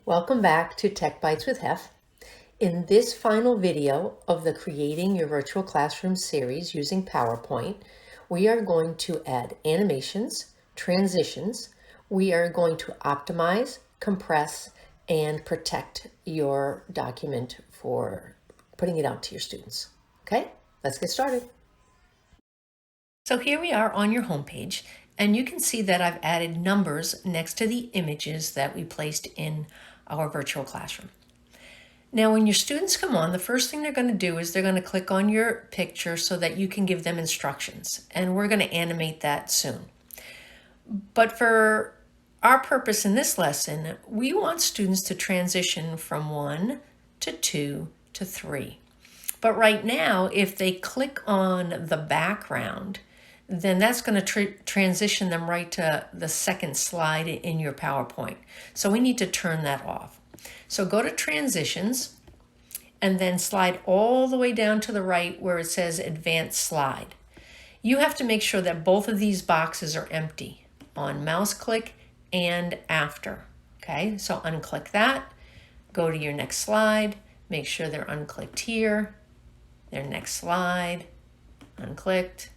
Welcome back to Tech Bites with Hef. In this final video of the Creating Your Virtual Classroom series using PowerPoint, we are going to add animations, transitions. We are going to optimize, compress, and protect your document for putting it out to your students. Okay, let's get started. So here we are on your homepage, and you can see that I've added numbers next to the images that we placed in our virtual classroom. Now, when your students come on, the first thing they're going to do is they're going to click on your picture so that you can give them instructions, and we're going to animate that soon. But for our purpose in this lesson, we want students to transition from 1 to 2 to 3. But right now, if they click on the background, then that's going to transition them right to the second slide in your PowerPoint. So we need to turn that off. So go to Transitions and then slide all the way down to the right where it says Advanced Slide. You have to make sure that both of these boxes are empty on mouse click and after. Okay, so unclick that, go to your next slide, make sure they're unclicked here, their next slide, unclicked,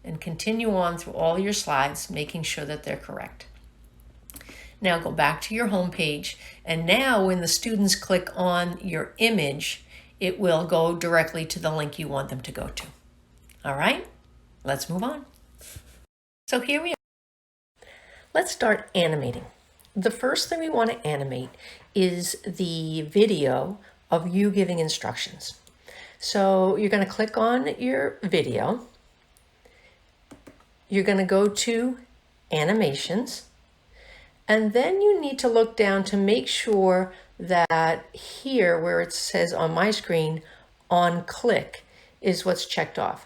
and continue on through all your slides, making sure that they're correct. Now go back to your home page, and now when the students click on your image, it will go directly to the link you want them to go to. All right, let's move on. So here we are. Let's start animating. The first thing we want to animate is the video of you giving instructions. So you're going to click on your video. You're going to go to Animations, and then you need to look down to make sure that here where it says on my screen, on click, is what's checked off.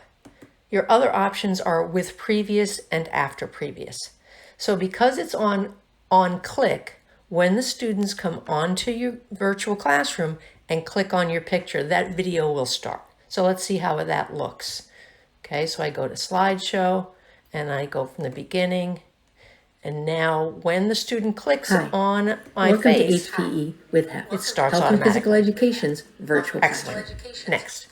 Your other options are with previous and after previous. So because it's on click, when the students come onto your virtual classroom and click on your picture, that video will start. So let's see how that looks. Okay, so I go to slideshow and I go from the beginning. And now when the student clicks on my face, welcome to HPE with Hef. It starts Health automatically. and Physical Education's virtual Excellent. classroom. Next.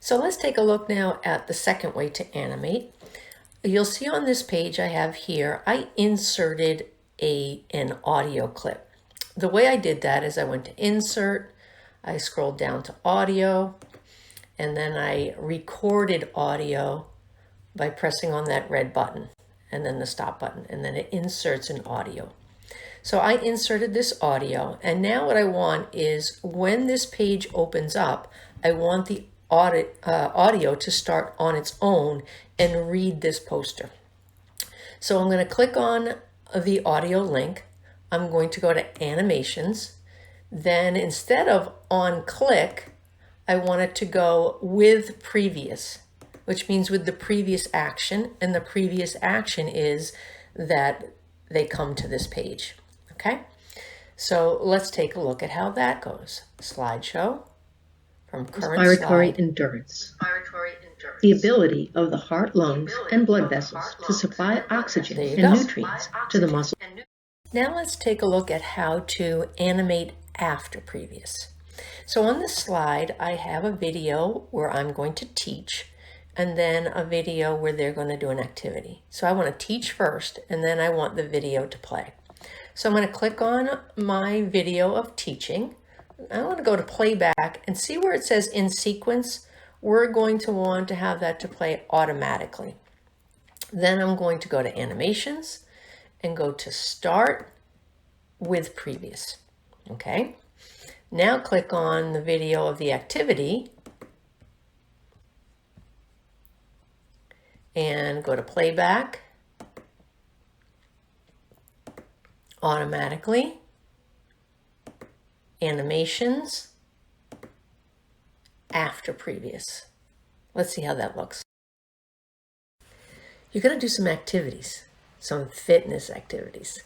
So let's take a look now at the second way to animate. You'll see on this page I have here, I inserted an audio clip. The way I did that is I went to Insert, I scrolled down to Audio, and then I recorded audio by pressing on that red button and then the stop button, and then it inserts an audio. So I inserted this audio, and now what I want is when this page opens up, I want the audio to start on its own and read this poster. So I'm going to click on the audio link. I'm going to go to Animations. Then instead of on click, I want it to go with previous, which means with the previous action, and the previous action is that they come to this page. Okay, so let's take a look at how that goes. Slideshow from current Respiratory slide. endurance. The ability of the heart, lungs, and blood vessels to supply oxygen and nutrients to the muscle. Now let's take a look at how to animate after previous. So on this slide, I have a video where I'm going to teach, and then a video where they're going to do an activity. So I want to teach first, and then I want the video to play. So I'm going to click on my video of teaching. I want to go to playback and see where it says in sequence. We're going to want to have that to play automatically. Then I'm going to go to Animations and go to Start with Previous. Okay. Now click on the video of the activity and go to playback automatically, animations, after previous. Let's see how that looks. You're going to do some activities, some fitness activities.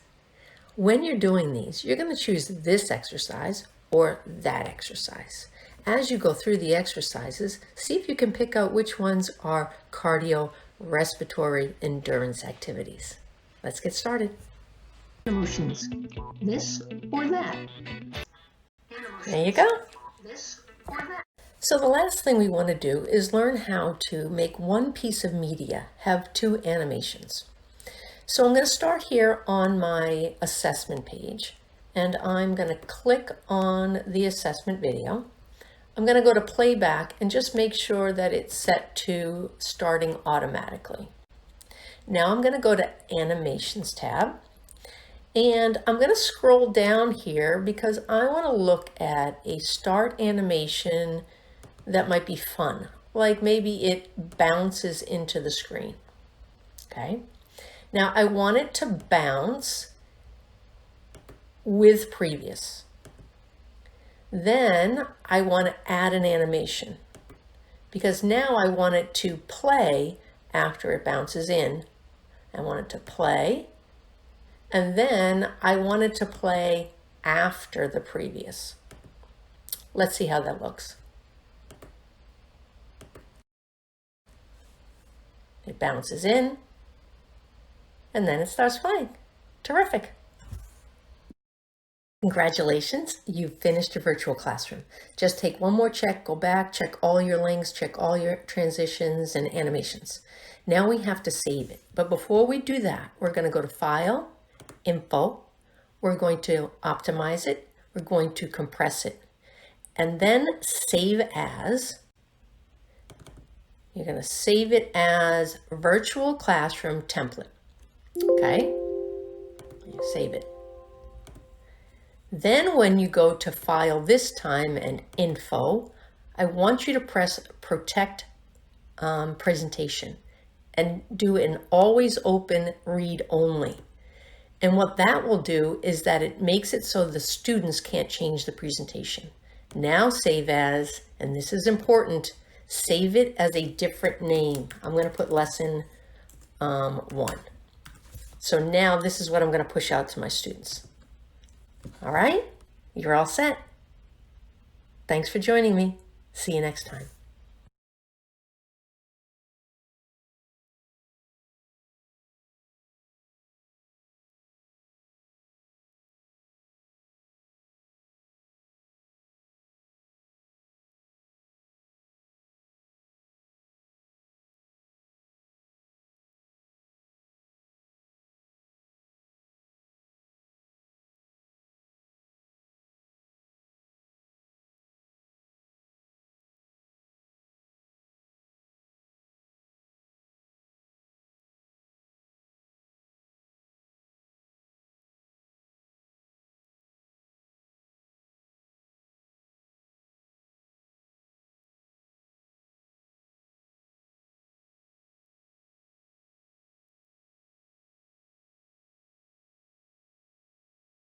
When you're doing these, you're going to choose this exercise or that exercise. As you go through the exercises, see if you can pick out which ones are cardio respiratory endurance activities. Let's get started. Emotions, this or that. There you go. So the last thing we want to do is learn how to make one piece of media have two animations. So I'm going to start here on my assessment page, and I'm going to click on the assessment video. I'm going to go to playback and just make sure that it's set to starting automatically. Now I'm going to go to Animations tab, and I'm going to scroll down here because I want to look at a start animation that might be fun, like maybe it bounces into the screen. Okay, now I want it to bounce with previous. Then I want to add an animation because now I want it to play after it bounces in. I want it to play, and then I want it to play after the previous. Let's see how that looks. It bounces in, and then it starts playing. Terrific. Congratulations, you've finished your virtual classroom. Just take one more check, go back, check all your links, check all your transitions and animations. Now we have to save it. But before we do that, we're going to go to File, Info. We're going to optimize it. We're going to compress it. And then Save As. You're going to save it as Virtual Classroom Template. Okay? You save it. Then when you go to File this time and Info, I want you to press Protect Presentation and do an always open read only. And what that will do is that it makes it so the students can't change the presentation. Now save as, and this is important, save it as a different name. I'm going to put lesson 1. So now this is what I'm going to push out to my students. All right, you're all set. Thanks for joining me. See you next time.